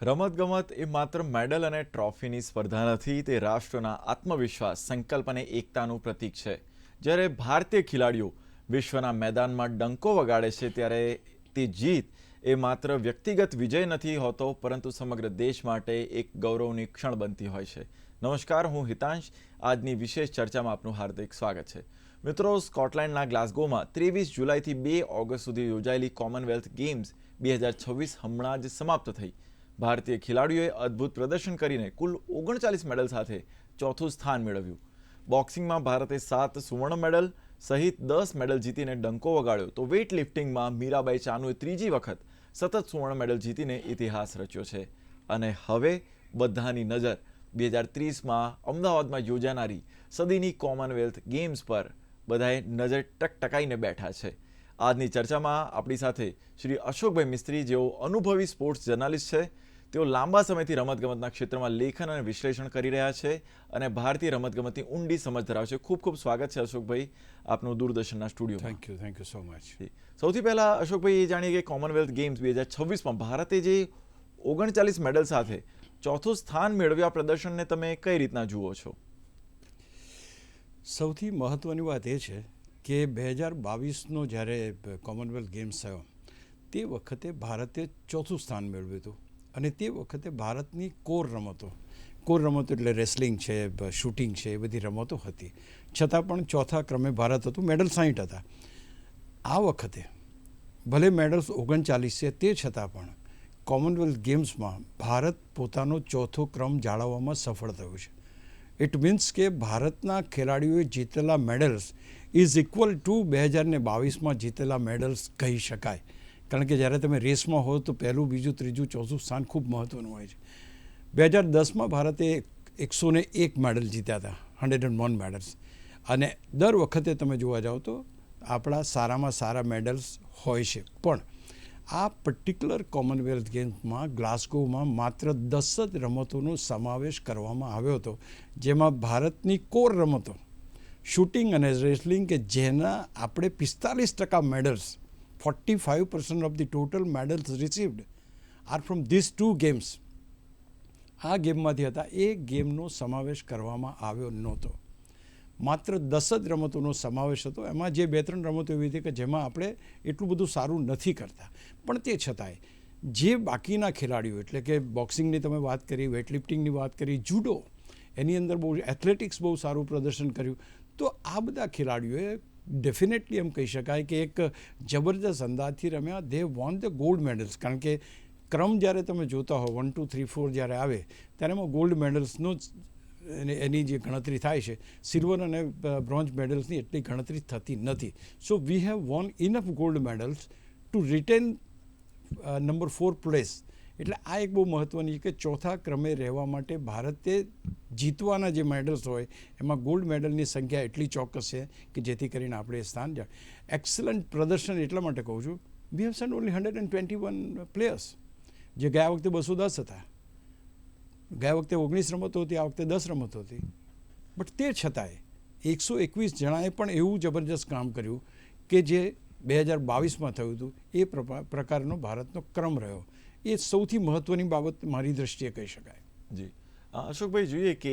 રમતગમત એ માત્ર મેડલ અને ટ્રોફીની સ્પર્ધા નથી, તે રાષ્ટ્રના આત્મવિશ્વાસ, સંકલ્પ અને એકતાનું પ્રતીક છે. જ્યારે ભારતીય ખેલાડીઓ વિશ્વના મેદાનમાં ડંકો વગાડે છે, ત્યારે તે જીત એ માત્ર વ્યક્તિગત વિજય નથી હોતો, પરંતુ સમગ્ર દેશ માટે એક ગૌરવની ક્ષણ બનતી હોય છે. નમસ્કાર, હું હિતાંશ. આજની વિશેષ ચર્ચામાં આપનું હાર્દિક સ્વાગત છે. મિત્રો, સ્કોટલેન્ડના ગ્લાસગોમાં 23 જુલાઈથી 2 ઓગસ્ટ સુધી યોજાયેલી કોમનવેલ્થ ગેમ્સ 2026 હમણાં જ સમાપ્ત થઈ. ભારતીય ખેલાડીઓએ અદ્ભુત પ્રદર્શન કરીને કુલ 39 મેડલ સાથે ચોથું સ્થાન મેળવ્યું. બોક્સિંગમાં ભારતે 7 સુવર્ણ મેડલ સહિત 10 મેડલ જીતીને ડંકો વગાડ્યો, તો વેઇટ લિફ્ટિંગમાં મીરાબાઈ ચાનુએ ત્રીજી વખત સતત સુવર્ણ મેડલ જીતીને ઇતિહાસ રચ્યો છે. અને હવે બધાની નજર 2030માં અમદાવાદમાં યોજાનારી સદીની કોમનવેલ્થ ગેમ્સ પર બધાએ નજર ટકટકાઈને બેઠા છે. આજની ચર્ચામાં આપણી સાથે શ્રી અશોકભાઈ મિસ્ત્રી, જેઓ અનુભવી સ્પોર્ટ્સ જર્નાલિસ્ટ છે. તેઓ લાંબા સમયથી રમતગમતના ક્ષેત્રમાં લેખન અને વિશ્લેષણ કરી રહ્યા છે અને ભારતીય રમતગમતની ઊંડી સમજ ધરાવે છે. ખૂબ ખૂબ સ્વાગત છે અશોકભાઈ આપનું દૂરદર્શનના સ્ટુડિયોમાં. Thank you so much. સૌથી પહેલાં અશોકભાઈ એ જાણીએ કે કોમનવેલ્થ ગેમ્સ 2026માં ભારતે જે 39 મેડલ સાથે ચોથું સ્થાન મેળવ્યા, પ્રદર્શનને તમે કઈ રીતના જુઓ છો? સૌથી મહત્ત્વની વાત એ છે કે 2022નો જ્યારે કોમનવેલ્થ ગેમ્સ થયો તે વખતે ભારતે ચોથું સ્થાન મેળવ્યું હતું. અને તે વખતે ભારતની કોર રમતો એટલે રેસલિંગ છે, શૂટિંગ છે, એ બધી રમતો હતી. છતાં પણ ચોથા ક્રમે ભારત હતું. મેડલ 60 હતા. આ વખતે ભલે મેડલ્સ 39 છે, તે છતાં પણ કોમનવેલ્થ ગેમ્સમાં ભારત પોતાનો ચોથો ક્રમ જાળવવામાં સફળ થયું છે. ઇટ મીન્સ કે ભારતના ખેલાડીઓએ જીતેલા મેડલ્સ ઇઝ ઇક્વલ ટુ 2022માં જીતેલા મેડલ્સ કહી શકાય. કારણ કે જ્યારે તમે રેસમાં હો તો પહેલું, બીજું, ત્રીજું, ચોથું સ્થાન ખૂબ મહત્ત્વનું હોય છે. 2010માં ભારતે 101 મેડલ જીત્યા હતા, 101 મેડલ્સ. અને દર વખતે તમે જોવા જાઓ તો આપણા સારામાં સારા મેડલ્સ હોય છે. પણ આ પર્ટિક્યુલર કોમનવેલ્થ ગેમ્સમાં ગ્લાસગોમાં માત્ર 10 જ રમતોનો સમાવેશ કરવામાં આવ્યો હતો, જેમાં ભારતની કોર રમતો શૂટિંગ અને રેસલિંગ, કે જેના આપણે 45% medals, 45% of the total medals received are from these two games. આ ગેમમાંથી હતા. એ ગેમનો સમાવેશ કરવામાં આવ્યો નહોતો. માત્ર 10 જ રમતોનો સમાવેશ હતો. એમાં જે 2-3 રમતો એવી હતી કે જેમાં આપણે એટલું બધું સારું નથી કરતા, પણ તે છતાંય જે બાકીના ખેલાડીઓ, એટલે કે બોક્સિંગની તમે વાત કરી, વેઇટલિફ્ટિંગની વાત કરી, જુડો, એની અંદર બહુ એથ્લેટિક્સ બહુ સારું પ્રદર્શન કર્યું. તો આ બધા ખેલાડીઓએ ડેફિનેટલી એમ કહી શકાય કે એક જબરદસ્ત અંદાજથી રમ્યા. They won the gold medals. કારણ કે ક્રમ જ્યારે તમે જોતા હો 1, 2, 3, 4 જ્યારે આવે ત્યારે એમાં ગોલ્ડ મેડલ્સનો જ એની જે ગણતરી થાય છે. સિલ્વર અને બ્રોન્ઝ મેડલ્સની એટલી ગણતરી થતી નથી. So we have won enough gold medals to retain number 4 place. એટલે આ એક બહુ મહત્ત્વની છે કે ચોથા ક્રમે રહેવા માટે ભારતે જીતવાના જે મેડલ્સ હોય એમાં ગોલ્ડ મેડલની સંખ્યા એટલી ચોક્કસ છે કે જેથી કરીને આપણે સ્થાન જાય. એક્સલન્ટ પ્રદર્શન એટલા માટે કહું છું, we have sent only 121 players, જે ગયા વખતે 210 હતા. ગયા વખતે 19 રમતો હતી, આ વખતે 10 રમતો હતી. બટ તે છતાંય 121 જણાએ પણ એવું જબરજસ્ત કામ કર્યું કે જે 2022માં થયું હતું. એ પ્રકારનો ભારતનો ક્રમ રહ્યો. એ સૌથી મહત્ત્વની બાબત મારી દૃષ્ટિએ કહી શકાય. જી અશોકભાઈ, જોઈએ કે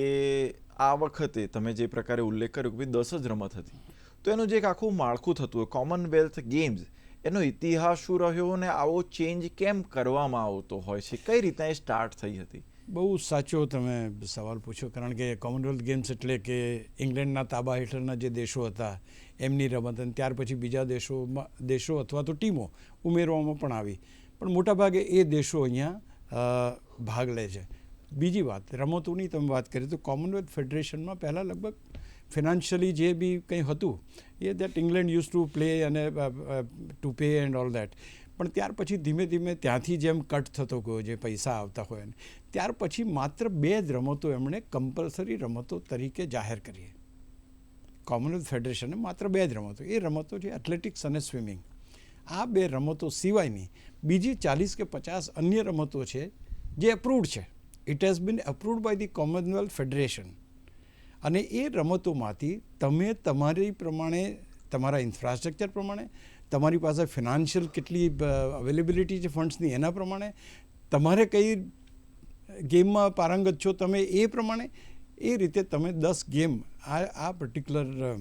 આ વખતે તમે જે પ્રકારે ઉલ્લેખ કર્યો કે 10 જ રમત હતી, તો એનું જે એક આખું માળખું થતું હોય કોમનવેલ્થ ગેમ્સ, એનો ઇતિહાસ શું રહ્યો અને આવો ચેન્જ કેમ કરવામાં આવતો હોય છે? કઈ રીતના એ સ્ટાર્ટ થઈ હતી? બહુ સાચો તમે સવાલ પૂછ્યો. કારણ કે કોમનવેલ્થ ગેમ્સ એટલે કે ઇંગ્લેન્ડના તાબા હેઠળના જે દેશો હતા એમની રમત, અને ત્યાર પછી બીજા દેશો અથવા તો ટીમો ઉમેરવામાં પણ આવી. પણ મોટાભાગે એ દેશો અહીંયા ભાગ લે છે. બીજી વાત, રમતોની તમે વાત કરી તો કોમનવેલ્થ ફેડરેશનમાં પહેલાં લગભગ ફિનાન્શિયલી જે બી કંઈ હતું એ that England use to play અને to pay and all that. પણ ત્યાર પછી ધીમે ધીમે ત્યાંથી જેમ કટ થતો ગયો, જે પૈસા આવતા હોય, ત્યાર પછી માત્ર 2 જ રમતો એમણે કમ્પલસરી રમતો તરીકે જાહેર કરી. કોમનવેલ્થ ફેડરેશને માત્ર 2 જ રમતો, એ રમતો છે એથ્લેટિક્સ અને સ્વિમિંગ. આ 2 રમતો સિવાયની બીજી 40 કે 50 અન્ય રમતો છે જે એપ્રુવડ છે. It has been approved by the Commonwealth Federation. અને એ રમતોમાંથી તમે તમારી પ્રમાણે, તમારા ઇન્ફ્રાસ્ટ્રક્ચર પ્રમાણે, તમારી પાસે ફિનાન્શિયલ કેટલી અવેલેબિલિટી છે ફંડ્સની, એના પ્રમાણે તમારે કઈ ગેમમાં પારંગત છો તમે એ પ્રમાણે એ રીતે તમે 10 ગેમ આ પર્ટિક્યુલર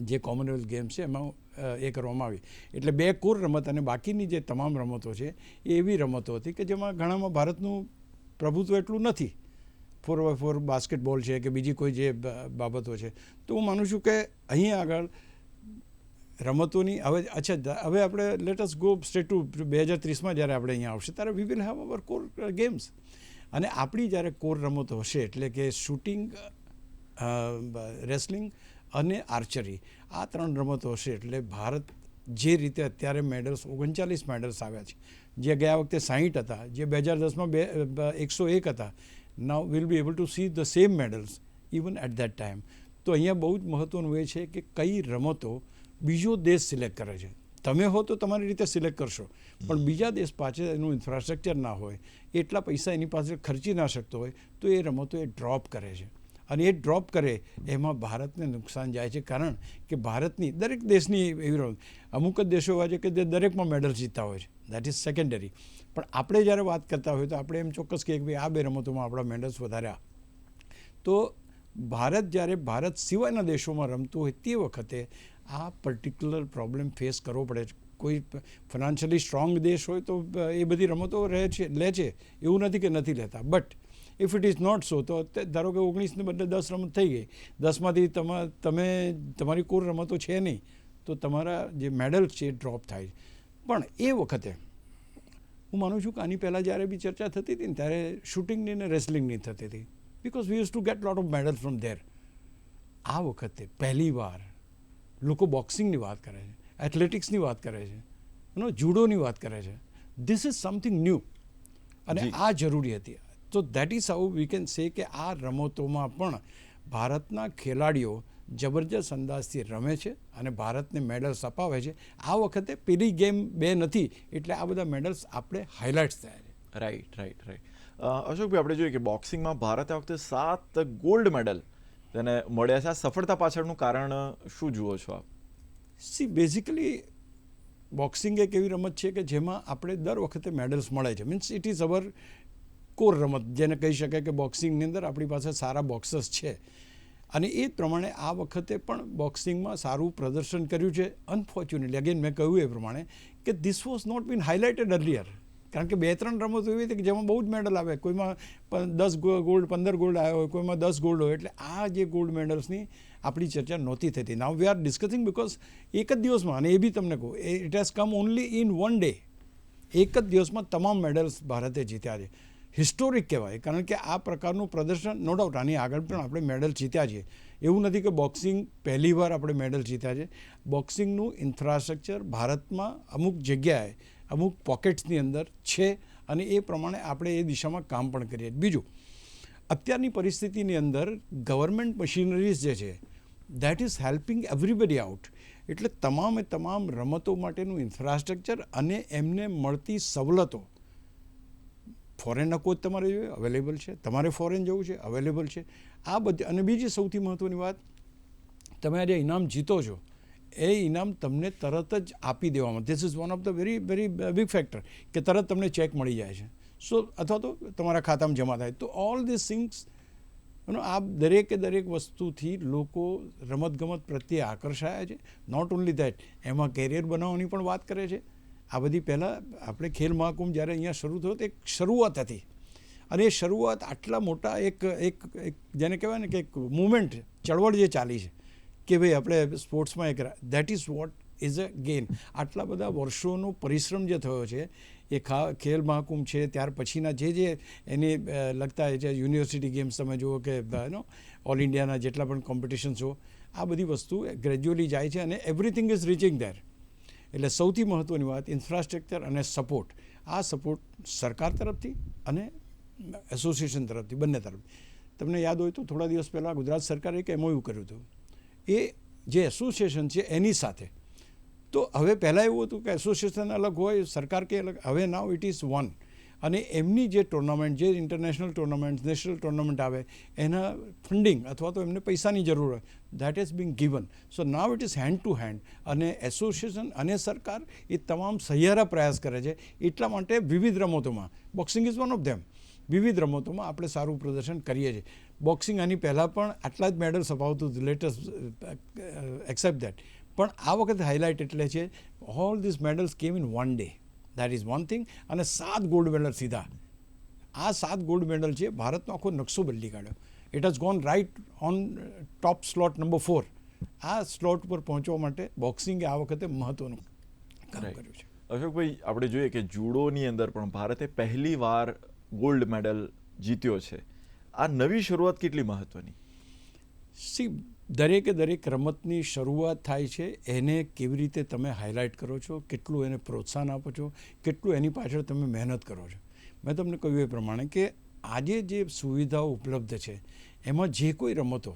જે કોમનવેલ્થ ગેમ છે એમાં એ કરવામાં આવી. એટલે 2 કોર રમત અને બાકીની જે તમામ રમતો છે એ એવી રમતો હતી કે જેમાં ઘણામાં ભારતનું પ્રભુત્વ એટલું નથી. 4x4 બાસ્કેટબોલ છે કે બીજી કોઈ જે બાબતો છે. તો હું માનું છું કે અહીં આગળ રમતોની હવે આપણે let us go straight to 2030માં જ્યારે આપણે અહીંયા આવશે ત્યારે we will have our core games. અને આપણી જ્યારે કોર રમતો હશે એટલે કે શૂટિંગ, રેસલિંગ અને આર્ચરી, આ 3 રમતો હશે એટલે ભારત જે રીતે અત્યારે મેડલ્સ 39 મેડલ્સ આવ્યા છે, જે ગયા વખતે 60 હતા, જે 2010માં 101 હતા, now will be able to see the same medals even at that time. તો અહીંયા બહુ જ મહત્ત્વનું એ છે કે કઈ રમતો બીજો દેશ સિલેક્ટ કરે છે. તમે હો તો તમારી રીતે સિલેક્ટ કરશો, પણ બીજા દેશ પાછળ એનું ઇન્ફ્રાસ્ટ્રક્ચર ના હોય, એટલા પૈસા એની પાસે ખર્ચી ના શકતો હોય, તો એ રમતો એ ડ્રોપ કરે છે. અને એ ડ્રોપ કરે એમાં ભારતને નુકસાન જાય છે. કારણ કે ભારતની દરેક દેશની એવી રમત, અમુક જ દેશો એવા છે કે જે દરેકમાં મેડલ જીતતા હોય છે, દેટ ઇઝ સેકન્ડરી. પણ આપણે જ્યારે વાત કરતા હોય તો આપણે એમ ચોક્કસ કહીએ કે ભાઈ આ 2 રમતોમાં આપણા મેડલ્સ વધાર્યા. તો ભારત જ્યારે ભારત સિવાયના દેશોમાં રમતું હોય તે વખતે આ પર્ટિક્યુલર પ્રોબ્લેમ ફેસ કરવો પડે છે. કોઈ ફાઇનાન્શિયલી સ્ટ્રોંગ દેશ હોય તો એ બધી રમતો લે છે, એવું નથી કે નથી લેતા. But if it is not so, તો ધારો કે 19ને બદલે 10 રમત થઈ ગઈ, 10માંથી તમારી કોર રમતો છે નહીં, તો તમારા જે મેડલ્સ છે એ ડ્રોપ થાય. પણ એ વખતે હું માનું છું કે આની પહેલાં જ્યારે બી ચર્ચા થતી હતી ને ત્યારે શૂટિંગની ને રેસલિંગની થતી હતી, because we use to gate lot of medals from there. આ વખતે પહેલી વાર લોકો બોક્સિંગની વાત કરે છે, એથ્લેટિક્સની વાત કરે છે, જુડોની વાત કરે છે. ધીસ ઇઝ સમથિંગ ન્યૂ અને આ જરૂરી હતી. તો that is how we can say કે આ રમતોમાં પણ ભારતના ખેલાડીઓ જબરજસ્ત અંદાજથી રમે છે અને ભારતને મેડલ્સ અપાવે છે. આ વખતે પેલી ગેમ 2 નથી એટલે આ બધા મેડલ્સ આપણે હાઇલાઇટ્સ થયા છે. રાઈટ. અશોકભાઈ, આપણે જોઈએ કે બોક્સિંગમાં ભારતે આ વખતે 7 ગોલ્ડ મેડલ તેને મળ્યા છે. આ સફળતા પાછળનું કારણ શું જુઓ છો આપ? સી, બેઝિકલી બોક્સિંગ એક એવી રમત છે કે જેમાં આપણે દર વખતે મેડલ્સ મળે છે. Means it is our core રમત, જેને કહી શકાય કે બોક્સિંગની અંદર આપણી પાસે સારા બોક્સર્સ છે. અને એ જ પ્રમાણે આ વખતે પણ બોક્સિંગમાં સારું પ્રદર્શન કર્યું છે. અનફોર્ચ્યુનેટલી અગેન મેં કહ્યું એ પ્રમાણે કે this was not been highlighted earlier. કારણ કે 2-3 રમતો એવી હતી કે જેમાં બહુ જ મેડલ આવે, કોઈમાં 10 ગોલ્ડ 15 ગોલ્ડ આવ્યો હોય, કોઈમાં 10 ગોલ્ડ હોય. એટલે આ જે ગોલ્ડ મેડલ્સની આપણી ચર્ચા નહોતી થતી. Now we are discussing because એક જ દિવસમાં, અને એ બી તમને કહું, it has come only in 1 day. એક જ દિવસમાં તમામ મેડલ્સ ભારતે જીત્યા છે. હિસ્ટોરિક કહેવાય, કારણ કે આ પ્રકારનું પ્રદર્શન નો ડાઉટ આની આગળ પણ આપણે મેડલ જીત્યા છીએ. એવું નથી કે બોક્સિંગ પહેલી વાર આપણે મેડલ જીત્યા છે. બોક્સિંગનું ઇન્ફ્રાસ્ટ્રક્ચર ભારતમાં અમુક જગ્યાએ અમુક પોકેટ્સની અંદર છે અને એ પ્રમાણે આપણે એ દિશામાં કામ પણ કરીએ. બીજું, અત્યારની પરિસ્થિતિની અંદર ગવર્મેન્ટ મશીનરીઝ જે છે that is helping everybody out. એટલે તમામ રમતો માટેનું ઇન્ફ્રાસ્ટ્રક્ચર અને એમને મળતી સવલતો, ફોરેનના કોચ તમારે જોઈએ અવેલેબલ છે, તમારે ફોરેન જવું છે અવેલેબલ છે. આ બધી, અને બીજી સૌથી મહત્ત્વની વાત, તમે આજે ઇનામ જીતો છો એ ઇનામ તમને તરત જ આપી દેવામાં, this is one of the very big factor કે તરત તમને ચેક મળી જાય છે. સો અથવા તો તમારા ખાતામાં જમા થાય. તો ઓલ ધીસ થિંગ્સ, આ દરેક વસ્તુથી લોકો રમતગમત પ્રત્યે આકર્ષાયા છે. નોટ ઓનલી દેટ, એમાં કેરિયર બનાવવાની પણ વાત કરે છે. આ બધી પહેલાં આપણે ખેલ મહાકુંભ જ્યારે અહીંયા શરૂ થયો તો એક શરૂઆત હતી, અને એ શરૂઆત આટલા મોટા એક જેને કહેવાય ને કે એક મુવમેન્ટ, ચળવળ જે ચાલી છે કે ભાઈ આપણે સ્પોર્ટ્સમાં એક, that is what is a gain. આટલા બધા વર્ષોનો પરિશ્રમ જે થયો છે એ ખેલ મહાકુંભ છે, ત્યાર પછીના જે એને લગતા છે યુનિવર્સિટી ગેમ્સ તમે જુઓ કે ઓલ ઇન્ડિયાના જેટલા પણ કોમ્પિટિશન્સ હો, આ બધી વસ્તુ ગ્રેજ્યુઅલી જાય છે અને એવરીથિંગ ઇઝ રીચિંગ ધેર. એટલે સૌથી મહત્ત્વની વાત ઇન્ફ્રાસ્ટ્રક્ચર અને સપોર્ટ. આ સપોર્ટ સરકાર તરફથી અને એસોસિએશન તરફથી, બંને તરફથી. તમને યાદ હોય તો થોડા દિવસ પહેલાં ગુજરાત સરકારે એક MOU કર્યું હતું. એ જે એસોસિએશન છે એની સાથે. તો હવે પહેલાં એવું હતું કે એસોસિએશન અલગ હોય, સરકાર કે અલગ. હવે નાવ ઇટ ઇઝ વન. અને એમની જે ટુર્નામેન્ટ, જે ઇન્ટરનેશનલ ટુર્નામેન્ટ, નેશનલ ટુર્નામેન્ટ આવે, એના ફંડિંગ અથવા તો એમને પૈસાની જરૂર હોય, that is Bing given. So now it is hand to hand. અને એસોસિએશન અને સરકાર એ તમામ સહિયારા પ્રયાસ કરે છે. એટલા માટે વિવિધ રમતોમાં boxing is one of them. વિવિધ રમતોમાં આપણે સારું પ્રદર્શન કરીએ છીએ. બોક્સિંગ આની પહેલાં પણ આટલા જ મેડલ્સ અપાવતું હતું, લેટેસ્ટ એક્સેપ્ટ દેટ. પણ આ વખતે હાઇલાઇટ એટલે છે ઓલ ધીસ મેડલ્સ કેમ in one day, that is one thing. અને 7 ગોલ્ડ મેડલ સીધા. આ 7 ગોલ્ડ મેડલ છે, ભારતનો આખો નકશો બદલી કાઢ્યો. It has gone right on top slot number 4. આ સ્લોટ પર પહોંચવા માટે બોક્સિંગે આ વખતે મહત્વનું કામ કર્યું છે. અશોકભાઈ, આપણે જોઈએ કે જુડોની અંદર પણ ભારતે પહેલી વાર ગોલ્ડ મેડલ જીત્યો છે. આ નવી શરૂઆત કેટલી મહત્વની? દરેકે દરેક રમતની શરૂઆત થાય છે, એને કેવી રીતે તમે હાઇલાઇટ કરો છો, કેટલું એને પ્રોત્સાહન આપો છો, કેટલું એની પાછળ તમે મહેનત કરો છો. મેં તમને કહ્યું એ પ્રમાણે કે આજે જે સુવિધાઓ ઉપલબ્ધ છે એમાં જે કોઈ રમતો,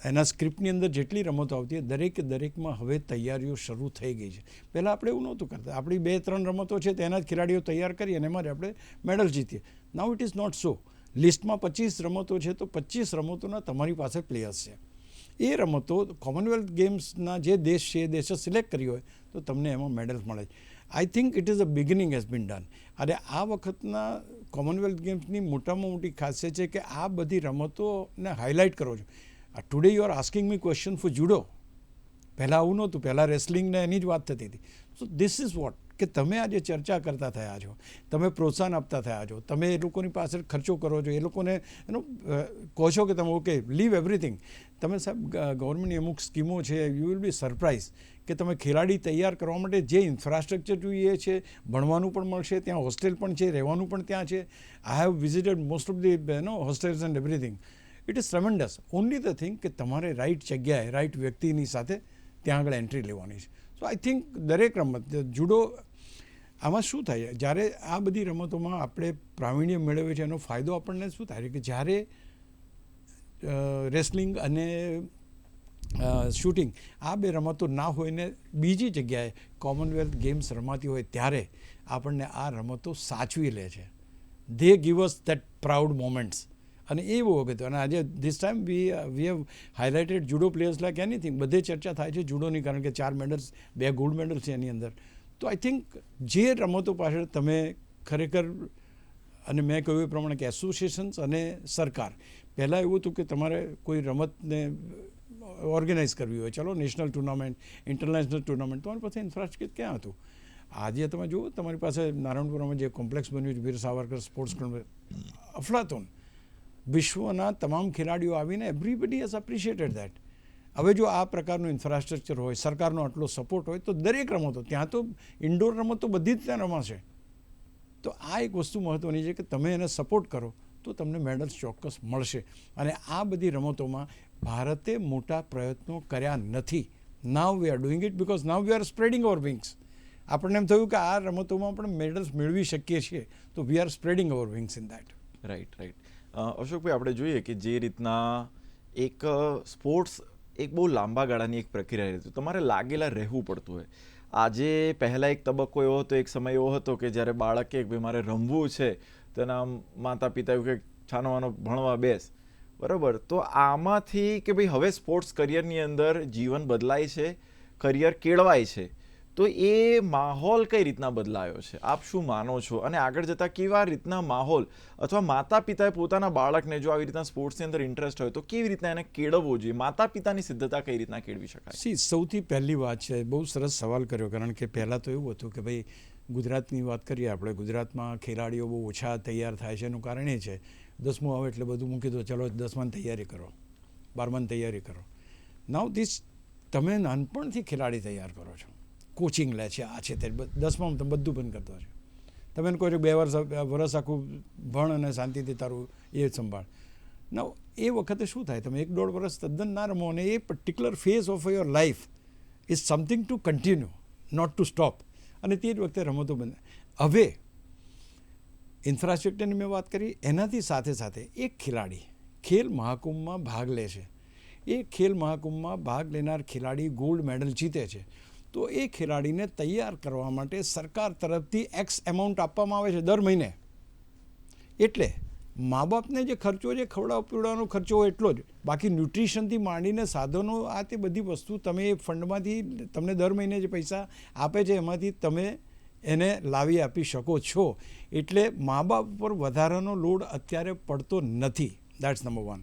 એના સ્ક્રિપ્ટની અંદર જેટલી રમતો આવતી હોય દરેકમાં હવે તૈયારીઓ શરૂ થઈ ગઈ છે. પહેલાં આપણે એવું નહોતું કરતા. આપણી 2-3 રમતો છે તેના જ ખેલાડીઓ તૈયાર કરી અને એમાં આપણે મેડલ જીતીએ. Now it is not so. લિસ્ટમાં 25 રમતો છે તો 25 રમતોના તમારી પાસે પ્લેયર્સ છે. એ રમતો કોમનવેલ્થ ગેમ્સના જે દેશ છે એ દેશે સિલેક્ટ કરી હોય તો તમને એમાં મેડલ્સ મળે. I think it is a beginning has been done. અને આ વખતના કોમનવેલ્થ ગેમ્સની મોટામાં મોટી ખાસિયત છે કે આ બધી રમતોને હાઇલાઇટ કરો છો. Today you are asking me question for judo. પહેલાં આવું નહોતું. પહેલાં રેસલિંગને એની જ વાત થતી હતી. સો ધીસ ઇઝ વોટ કે તમે આજે ચર્ચા કરતા થયા છો, તમે પ્રોત્સાહન આપતા થયા છો, તમે એ લોકોની પાછળ ખર્ચો કરો છો, એ લોકોને કહો છો કે તમે ઓકે લીવ એવરીથિંગ. તમે સાહેબ ગવર્મેન્ટની અમુક સ્કીમો છે, યુ વિલ બી સરપ્રાઇઝ કે તમે ખેલાડી તૈયાર કરવા માટે જે ઇન્ફ્રાસ્ટ્રક્ચર જોઈએ છે, ભણવાનું પણ મળશે, ત્યાં હોસ્ટેલ પણ છે, રહેવાનું પણ ત્યાં છે. I have visited most of the hostels and everything. It is tremendous. Only the thing કે તમારે રાઇટ જગ્યાએ રાઇટ વ્યક્તિની સાથે ત્યાં આગળ એન્ટ્રી લેવાની છે. સો આઈ થિંક દરેક રમત જુડો આમાં શું થાય, જ્યારે આ બધી રમતોમાં આપણે પ્રાવીણ્ય મેળવીએ છીએ એનો ફાયદો આપણને શું થાય કે જ્યારે રેસલિંગ અને શૂટિંગ આ 2 રમતો ના હોય ને બીજી જગ્યાએ કોમનવેલ્થ ગેમ્સ રમાતી હોય ત્યારે આપણને આ રમતો સાચવી લે છે. They give us that proud moments. અને એ બહુ અગત્ય. અને આજે this time we have highlighted judo players like anything. બધે ચર્ચા થાય છે જુડોની, કારણ કે 4 મેડલ્સ, 2 ગોલ્ડ મેડલ છે એની અંદર. તો આઈ થિંક જે રમતો પાછળ તમે ખરેખર, અને મેં કહ્યું એ પ્રમાણે કે એસોસિએશન્સ અને સરકાર, પહેલાં એવું હતું કે તમારે કોઈ રમતને ઓર્ગેનાઇઝ કરવી હોય, ચલો નેશનલ ટુર્નામેન્ટ, ઇન્ટરનેશનલ ટુર્નામેન્ટ, તમારી પાસે ઇન્ફ્રાસ્ટ્રક્ચર ક્યાં હતું? આજે તમે જુઓ તમારી પાસે નારણપુરામાં જે કોમ્પ્લેક્સ બન્યું છે, વીર સાવરકર સ્પોર્ટ્સ કોમ્પ્લેક્સ, અફલાતૂન. વિશ્વના તમામ ખેલાડીઓ આવીને એવરીબડી હેઝ એપ્રિશિએટેડ દેટ. હવે જો આ પ્રકારનું ઇન્ફ્રાસ્ટ્રક્ચર હોય, સરકારનો આટલો સપોર્ટ હોય તો દરેક રમતો, ત્યાં તો ઇન્ડોર રમતો બધી જ ત્યાં રમાશે. તો આ એક વસ્તુ મહત્ત્વની છે કે તમે એને સપોર્ટ કરો તો તમને મેડલ્સ ચોક્કસ મળશે. અને આ બધી રમતોમાં ભારતે મોટા પ્રયત્નો કર્યા નથી. Now we are doing it because now we are spreading our wings. આપણને એમ થયું કે આ રમતોમાં પણ મેડલ્સ મેળવી શકીએ છીએ, તો we are spreading our wings in that. Right. Ashokbhai, આપણે જોઈએ કે જે રીતના એક સ્પોર્ટ્સ એક બહુ લાંબા ગાળાની એક પ્રક્રિયા રહેતી, તમારે લાગેલા રહેવું પડતું હોય. આજે પહેલાં એક તબક્કો એવો હતો, એક સમય એવો હતો કે જ્યારે બાળકે ભાઈ મારે રમવું છે, તેના માતા પિતા એવું કે છાનો વાનો ભણવા બેસ, બરાબર. તો આમાંથી કે ભાઈ હવે સ્પોર્ટ્સ કરિયરની અંદર જીવન બદલાય છે, કરિયર કેળવાય છે, તો એ માહોલ કઈ રીતના બદલાયો છે? આપ શું માનો છો? અને આગળ જતાં કેવા રીતના માહોલ અથવા માતા પિતાએ પોતાના બાળકને જો આવી રીતના સ્પોર્ટ્સની અંદર ઇન્ટરેસ્ટ હોય તો કેવી રીતના એને કેળવવો જોઈએ? માતા પિતાની સિદ્ધતા કઈ રીતના કેળવી શકાય? સૌથી પહેલી વાત છે, બહુ સરસ સવાલ કર્યો, કારણ કે પહેલાં તો એવું હતું કે ભાઈ ગુજરાતની વાત કરીએ આપણે, ગુજરાતમાં ખેલાડીઓ બહુ ઓછા તૈયાર થાય છે. એનું કારણ એ છે 10મું આવે એટલે બધું મૂકી દો, ચલો 10માની તૈયારી કરો, 12માની તૈયારી કરો. નાવ ધીસ, તમે નાનપણથી ખેલાડી તૈયાર કરો છો, કોચિંગ લે છે, આ છે તે, 10માં તમે બધું બંધ કરતો છો. તમે એને કહો છો 2 વર્ષ આખું ભણ અને શાંતિથી તારું એ સંભાળ. ના, એ વખતે શું થાય, તમે 1-1.5 વર્ષ તદ્દન ના રમો અને એ particular phase of your life is something to continue, not to stop. અને તે જ વખતે રમતો બંધ. હવે ઇન્ફ્રાસ્ટ્રક્ચરની મેં વાત કરી, એનાથી સાથે સાથે એક ખેલાડી ખેલ મહાકુંભમાં ભાગ લે છે. એ ખેલ મહાકુંભમાં ભાગ લેનાર ખેલાડી ગોલ્ડ મેડલ જીતે છે, તો એ ખેલાડીને તૈયાર કરવા માટે સરકાર તરફથી એક્સ એમાઉન્ટ આપવામાં આવે છે દર મહિને. એટલે મા બાપને જે ખર્ચો છે, ખવડાવ પીવડાવવાનો ખર્ચો હોય એટલો જ, બાકી ન્યુટ્રિશનથી માંડીને સાધનો, આ તે બધી વસ્તુ તમે એ ફંડમાંથી તમને દર મહિને જે પૈસા આપે છે એમાંથી તમે એને લાવી આપી શકો છો. એટલે મા બાપ પર વધારાનો લોડ અત્યારે પડતો નથી. That's number one.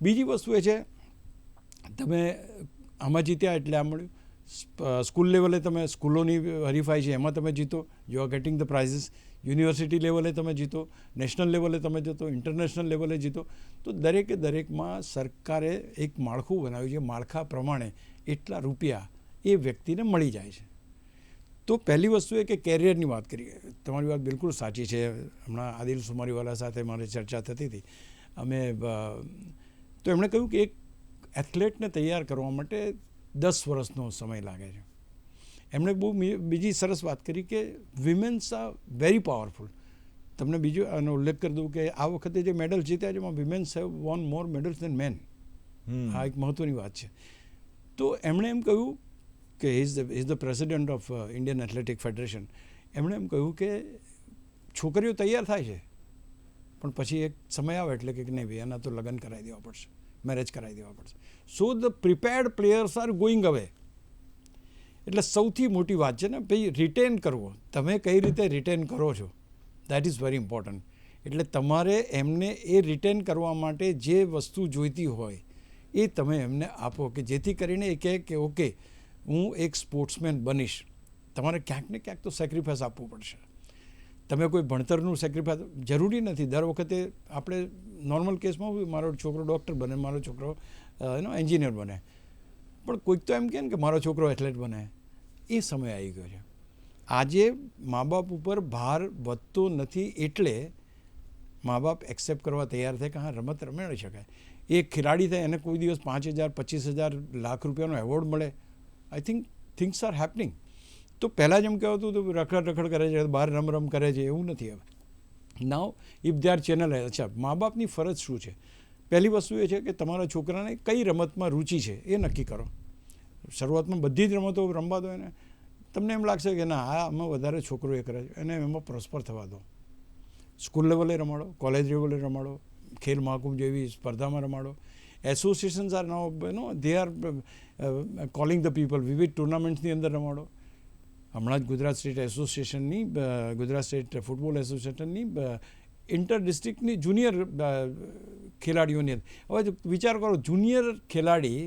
બીજી વસ્તુ એ છે, તમે આમાં જીત્યા એટલે આ મળ્યું. સ્કૂલ લેવલે તમે સ્કૂલોની હરીફાઈ છે એમાં તમે જીતો, you are getting the prizes. University લેવલે તમે જીતો, નેશનલ લેવલે તમે જીતો, ઇન્ટરનેશનલ લેવલે જીતો. તો દરેકમાં સરકારે એક માળખું બનાવ્યું છે. માળખા પ્રમાણે એટલા રૂપિયા એ વ્યક્તિને મળી જાય છે. તો પહેલી વસ્તુ એ કે કેરિયરની વાત કરીએ. તમારી વાત બિલકુલ સાચી છે. હમણાં આદિલ સુમારીવાલા સાથે મારી ચર્ચા થતી હતી. તો એમણે કહ્યું કે એક એથ્લેટને તૈયાર કરવા માટે 10 વર્ષનો સમય લાગે છે. એમણે બહુ બીજી સરસ વાત કરી કે વિમેન્સ આર વેરી પાવરફુલ. તમને બીજો આનો ઉલ્લેખ કરી દઉં કે આ વખતે જે મેડલ જીત્યા છે એમાં women's have won more medals than men. આ એક મહત્ત્વની વાત છે. તો એમણે એમ કહ્યું કે is the president of Indian athletic federation. એમણે એમ કહ્યું કે છોકરીઓ તૈયાર થાય છે પણ પછી એક સમય આવે એટલે કે નહીં ભાઈ એના તો લગ્ન કરાવી દેવા પડશે, મેરેજ કરાવી દેવા પડશે. So the prepared players are going away. એટલે સૌથી મોટી વાત છે ને ભાઈ રિટેન કરવો. તમે કઈ રીતે રિટેન કરો છો, દેટ ઇઝ વેરી ઇમ્પોર્ટન્ટ. એટલે તમારે એમને એ રિટેન કરવા માટે જે વસ્તુ જોઈતી હોય એ તમે એમને આપો કે જેથી કરીને એ કહે કે ઓકે હું એક સ્પોર્ટ્સમેન બનીશ. તમારે ક્યાંક ને ક્યાંક તો સેક્રિફાઈસ આપવું પડશે. તમે કોઈ ભણતરનું સેક્રિફાઈસ જરૂરી નથી. દર વખતે આપણે નોર્મલ કેસમાં મારો છોકરો ડૉક્ટર બને, મારો છોકરો એન્જિનિયર બને, પણ કોઈક તો એમ કહે ને કે મારો છોકરો એથ્લેટ બને. એ સમય આવી ગયો છે. આજે મા બાપ ઉપર ભાર વધતો નથી એટલે મા બાપ એક્સેપ્ટ કરવા તૈયાર થાય કે હા રમત રમાડી શકાય. એક ખેલાડી થાય એને કોઈ દિવસ 5,000, 25,000, લાખ રૂપિયાનો એવોર્ડ મળે. I think things are happening. તો પહેલાં જેમ કહેવાતું તો રખડ કરે છે, બહાર રમ કરે છે, એવું નથી હવે. નાવ ઇફ દે આર ચેનલ. અચ્છા, મા બાપની ફરજ શું છે? પહેલી વસ્તુ એ છે કે તમારા છોકરાને કઈ રમતમાં રુચિ છે એ નક્કી કરો. શરૂઆતમાં બધી જ રમતો રમવા દો એને. તમને એમ લાગશે કે ના આમાં વધારે છોકરો એ કરે છે, એને એમાં પ્રોસ્પર થવા દો. સ્કૂલ લેવલે રમાડો, કોલેજ લેવલે રમાડો, ખેલ મહાકુંભ જેવી સ્પર્ધામાં રમાડો. Associations are now they are calling the people. વિવિધ ટુર્નામેન્ટ્સની અંદર રમાડો. હમણાં જ ગુજરાત સ્ટેટ એસોસિએશનની, ગુજરાત સ્ટેટ ફૂટબોલ એસોસિએશનની ઇન્ટર ડિસ્ટ્રિક્ટની જુનિયર ખેલાડીઓની, હવે વિચાર કરો જુનિયર ખેલાડી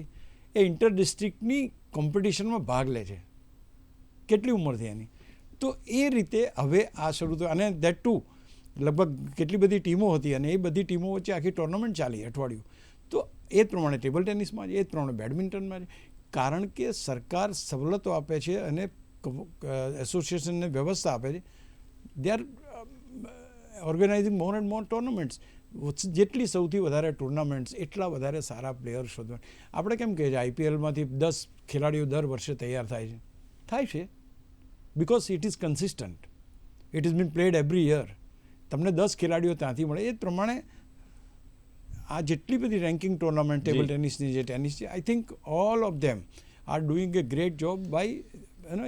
એ ઇન્ટર ડિસ્ટ્રિક્ટની કોમ્પિટિશનમાં ભાગ લે છે. કેટલી ઉંમરથી એની? તો એ રીતે હવે આ શરૂ થયું. અને દેટ ટુ લગભગ કેટલી બધી ટીમો હતી અને એ બધી ટીમો વચ્ચે આખી ટુર્નામેન્ટ ચાલી અઠવાડિયું. તો એ જ પ્રમાણે ટેબલ ટેનિસમાં છે, એ જ પ્રમાણે બેડમિન્ટનમાં છે. કારણ કે સરકાર સવલતો આપે છે અને એસોસિએશનને વ્યવસ્થા આપે છે. They are organising more and more tournaments. જેટલી સૌથી વધારે ટુર્નામેન્ટ્સ એટલા વધારે સારા પ્લેયર શોધવા. આપણે કેમ કહીએ છીએ આઈપીએલમાંથી 10 ખેલાડીઓ દર વર્ષે તૈયાર થાય છે because it is consistent. It is bin played every year. તમને 10 ખેલાડીઓ ત્યાંથી મળે. એ જ પ્રમાણે આ જેટલી બધી રેન્કિંગ ટુર્નામેન્ટ ટેબલ ટેનિસની જે ટેનિસ છે, I think all of them are doing a great job by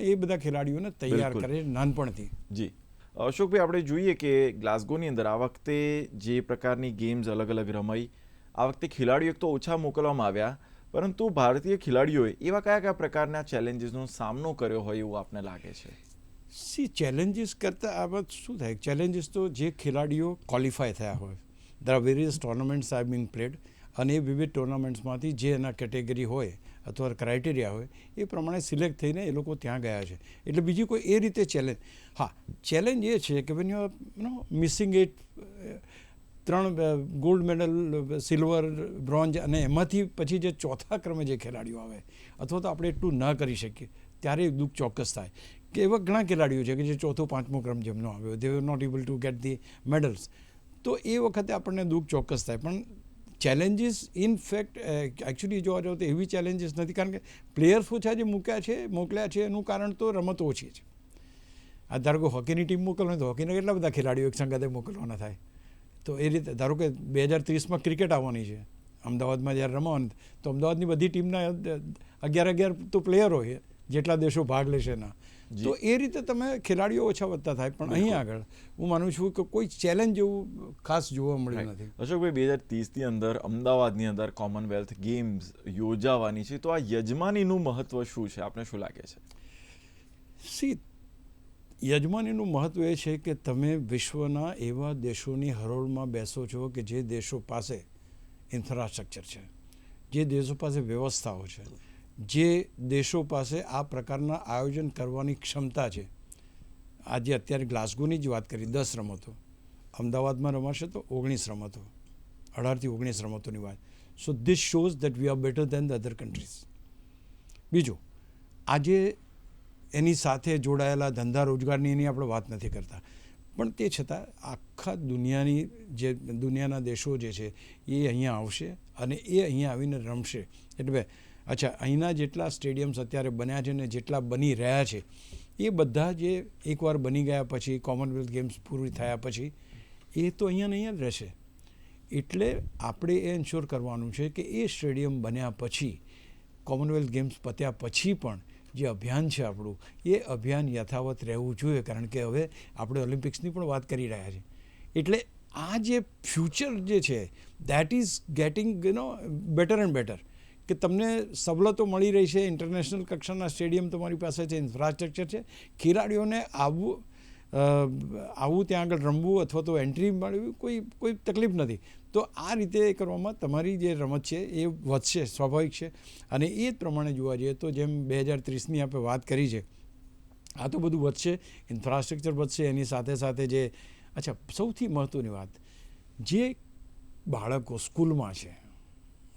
એ બધા ખેલાડીઓને તૈયાર કરે નાનપણથી. જી અશોકભાઈ, આપણે જોઈએ કે ગ્લાસગોની અંદર આ વખતે જે પ્રકારની ગેમ્સ અલગ અલગ રમાઈ, આ વખતે ખેલાડીઓ એક તો ઓછા મોકલવામાં આવ્યા, પરંતુ ભારતીય ખેલાડીઓએ એવા કયા પ્રકારના ચેલેન્જીસનો સામનો કર્યો હોય એવું આપને લાગે છે? ચેલેન્જીસ કરતાં આ વાત શું થાય? ચેલેન્જીસ તો જે ખેલાડીઓ ક્વોલિફાય થયા હોય, there are various tournaments are being played, અને એ વિવિધ ટુર્નામેન્ટ્સમાંથી જે એના કેટેગરી હોય અથવા ક્રાઇટેરિયા હોય એ પ્રમાણે સિલેક્ટ થઈને એ લોકો ત્યાં ગયા છે. એટલે બીજી કોઈ એ રીતે ચેલેન્જ, હા ચેલેન્જ એ છે કે when you missing it 3 gold medal, silver, bronze, અને એમાંથી પછી જે ચોથા ક્રમે જે ખેલાડીઓ આવે અથવા તો આપણે એટલું ન કરી શકીએ ત્યારે દુઃખ ચોક્કસ થાય. કે એવા ઘણા ખેલાડીઓ છે કે જે ચોથો 5મો ક્રમ જેમનો આવ્યો, they were not able to get the medals. તો એ વખતે આપણને દુઃખ ચોક્કસ થાય. પણ ચેલેન્જીસ ઇન ફેક્ટ એકચ્યુઅલી જોવા જાવ તો એવી ચેલેન્જીસ નથી, કારણ કે પ્લેયર્સ ઓછા જે મોકલ્યા છે એનું કારણ તો રમત ઓછી છે. આ ધારો કે હોકીની ટીમ મોકલવાની તો હોકીના કેટલા બધા ખેલાડીઓ એક સંગાતે મોકલવાના થાય. તો એ રીતે ધારો કે 2030માં ક્રિકેટ આવવાની છે અમદાવાદમાં, જ્યારે રમવાની તો અમદાવાદની બધી ટીમના 11 તો પ્લેયર હોય જેટલા દેશો ભાગ લેશે એના. તો એ રીતે તમે ખેલાડીઓ ઓછા વધતા થાય. પણ અહીં આગળ હું માનું છું કે કોઈ ચેલેન્જ જેવું ખાસ જોવા મળ્યું નથી. અશોકભાઈ, 2030ની અંદર અમદાવાદની અંદર કોમનવેલ્થ ગેમ્સ યોજાવાની છે, તો આ યજમાનીનું મહત્વ શું છે? આપને શું લાગે છે? યજમાનીનું મહત્ત્વ એ છે કે તમે વિશ્વના એવા દેશોની હરોળમાં બેસો છો કે જે દેશો પાસે ઇન્ફ્રાસ્ટ્રક્ચર છે, જે દેશો પાસે વ્યવસ્થાઓ છે, જે દેશો પાસે આ પ્રકારના આયોજન કરવાની ક્ષમતા છે. આજે અત્યારે ગ્લાસગોની જ વાત કરી, 10 રમતો, અમદાવાદમાં રમાશે તો 19 રમતો, 18થી 19 રમતોની વાત. So this shows that we are better than the other countries. બીજું, આજે એની સાથે જોડાયેલા ધંધા રોજગારની એની આપણે વાત નથી કરતા, પણ તે છતાં આખા દુનિયાના દેશો જે છે એ અહીંયા આવશે અને એ અહીંયા આવીને રમશે. એટલે અચ્છા, અહીંના જેટલા સ્ટેડિયમ્સ અત્યારે બન્યા છે ને જેટલા બની રહ્યા છે એ બધા જે એકવાર બની ગયા પછી કોમનવેલ્થ ગેમ્સ પૂરી થયા પછી એ તો અહીંયા ને અહીંયા જ રહેશે. એટલે આપણે એ એન્શ્યોર કરવાનું છે કે એ સ્ટેડિયમ બન્યા પછી, કોમનવેલ્થ ગેમ્સ પત્યા પછી પણ જે અભિયાન છે આપણું, એ અભિયાન યથાવત રહેવું જોઈએ, કારણ કે હવે આપણે ઓલિમ્પિક્સની પણ વાત કરી રહ્યા છીએ. એટલે આ જે ફ્યુચર જે છે that is getting better and better, કે તમને સવલતો મળી રહી છે, ઇન્ટરનેશનલ કક્ષાના સ્ટેડિયમ તમારી પાસે છે, ઇન્ફ્રાસ્ટ્રક્ચર છે, ખેલાડીઓને આવવું ત્યાં આગળ રમવું અથવા તો એન્ટ્રી મળવી કોઈ તકલીફ નથી. તો આ રીતે કરવામાં તમારી જે રમત છે એ વધશે, સ્વાભાવિક છે. અને એ જ પ્રમાણે જોવા જઈએ તો જેમ 2030ની આપણે વાત કરી છે, આ તો બધું વધશે, ઇન્ફ્રાસ્ટ્રક્ચર વધશે, એની સાથે સાથે જે અચ્છા સૌથી મહત્ત્વની વાત, જે બાળકો સ્કૂલમાં છે,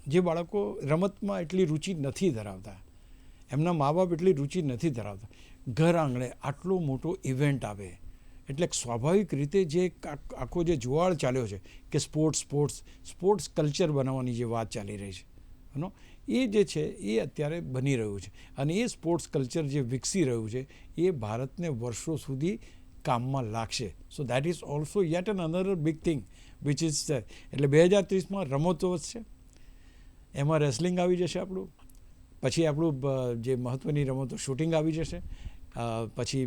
જે બાળકો રમતમાં એટલી રુચિ નથી ધરાવતા, એમના મા બાપ એટલી રુચિ નથી ધરાવતા, ઘર આંગણે આટલો મોટો ઇવેન્ટ આવે એટલે સ્વાભાવિક રીતે જે આખો જે જુવાળ ચાલ્યો છે કે સ્પોર્ટ્સ કલ્ચર બનાવવાની જે વાત ચાલી રહી છે, એ જે છે એ અત્યારે બની રહ્યું છે. અને એ સ્પોર્ટ્સ કલ્ચર જે વિકસી રહ્યું છે એ ભારતને વર્ષો સુધી કામમાં લાગશે. So that is also yet an another big thing which is. એટલે 2030માં રમતો વધશે, એમાં રેસલિંગ આવી જશે આપણું, પછી આપણું જે મહત્ત્વની રમતો શૂટિંગ આવી જશે, પછી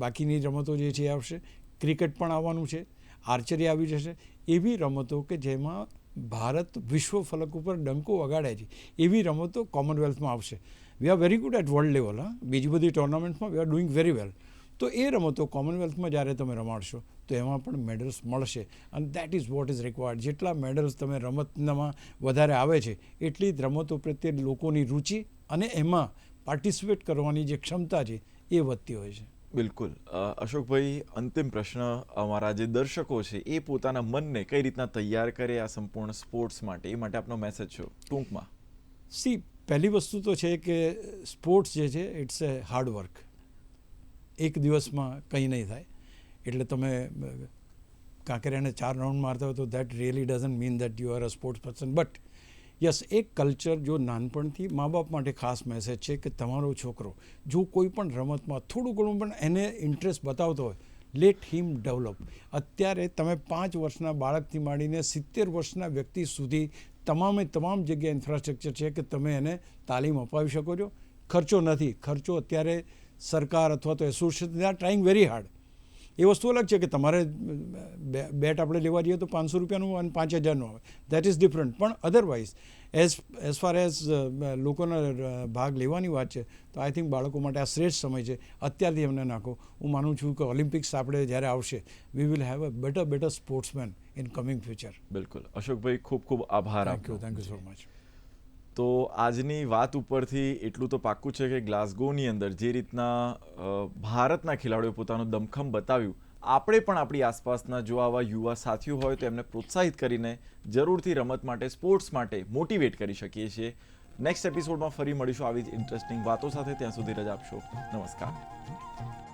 બાકીની રમતો જે છે એ આવશે, ક્રિકેટ પણ આવવાનું છે, આર્ચરી આવી જશે. એવી રમતો કે જેમાં ભારત વિશ્વ ફલક ઉપર ડંકો વગાડે છે એવી રમતો કોમનવેલ્થમાં આવશે. We are very good at world level. બીજી બધી ટુર્નામેન્ટમાં we are doing very well. તો એ રમતો કોમનવેલ્થમાં જ્યારે તમે રમાડશો તો એમાં પણ મેડલ્સ મળશે, અને that is what is required. જેટલા મેડલ્સ તમે રમતમાં વધારે આવે છે એટલી જ રમતો પ્રત્યે લોકોની રુચિ અને એમાં પાર્ટિસિપેટ કરવાની જે ક્ષમતા છે એ વધતી હોય છે. બિલકુલ. અશોકભાઈ, અંતિમ પ્રશ્ન, અમારા જે દર્શકો છે એ પોતાના મનને કઈ રીતના તૈયાર કરે આ સંપૂર્ણ સ્પોર્ટ્સ માટે, એ માટે આપનો મેસેજ છે ટૂંકમાં. પહેલી વસ્તુ તો છે કે સ્પોર્ટ્સ જે છે ઇટ્સ એ હાર્ડ વર્ક. એક દિવસમાં કંઈ નહીં થાય. એટલે તમે કાંકરિયાને 4 રાઉન્ડ મારતા હોય તો that really doesn't mean that you are a sports person. But yes, એક કલ્ચર જો નાનપણથી મા બાપ માટે ખાસ મેસેજ છે કે તમારો છોકરો જો કોઈ પણ રમતમાં થોડું ઘણું પણ એને ઇન્ટરેસ્ટ બતાવતો હોય, લેટ હિમ ડેવલપ. અત્યારે તમે 5 વર્ષના બાળકથી માંડીને 70 વર્ષના વ્યક્તિ સુધી તમામ જગ્યાએ ઇન્ફ્રાસ્ટ્રક્ચર છે કે તમે એને તાલીમ અપાવી શકો છો. ખર્ચો નથી. ખર્ચો અત્યારે સરકાર અથવા તો association they are trying very hard. એ વસ્તુ અલગ છે કે તમારે બેટ આપણે લેવા જઈએ તો 500 રૂપિયાનું અને 5000નું આવે, દેટ ઇઝ ડિફરન્ટ. પણ અધરવાઇઝ એઝ ફાર એઝ લોકોના ભાગ લેવાની વાત છે તો આઈ થિંક બાળકો માટે આ શ્રેષ્ઠ સમય છે. અત્યારથી એમને નાખો. હું માનું છું કે ઓલિમ્પિક્સ આપણે જ્યારે આવશે we will have a better sportsman in coming future. બિલકુલ. અશોકભાઈ, ખૂબ ખૂબ આભાર. Thank you so much. તો આજની વાત ઉપરથી એટલું તો પાક્કું છે કે ગ્લાસગોની અંદર જે રીતના ભારતના ખેલાડીઓ પોતાનું દમખમ બતાવ્યું, આપણે પણ આપણી આસપાસના જો આવા યુવા સાથીઓ હોય તો એમને પ્રોત્સાહિત કરીને જરૂરથી રમત માટે, સ્પોર્ટ્સ માટે મોટિવેટ કરી શકીએ છીએ. નેક્સ્ટ એપિસોડમાં ફરી મળીશું આવી જ ઇન્ટરેસ્ટિંગ વાતો સાથે. ત્યાં સુધી રજા આપશો. નમસ્કાર.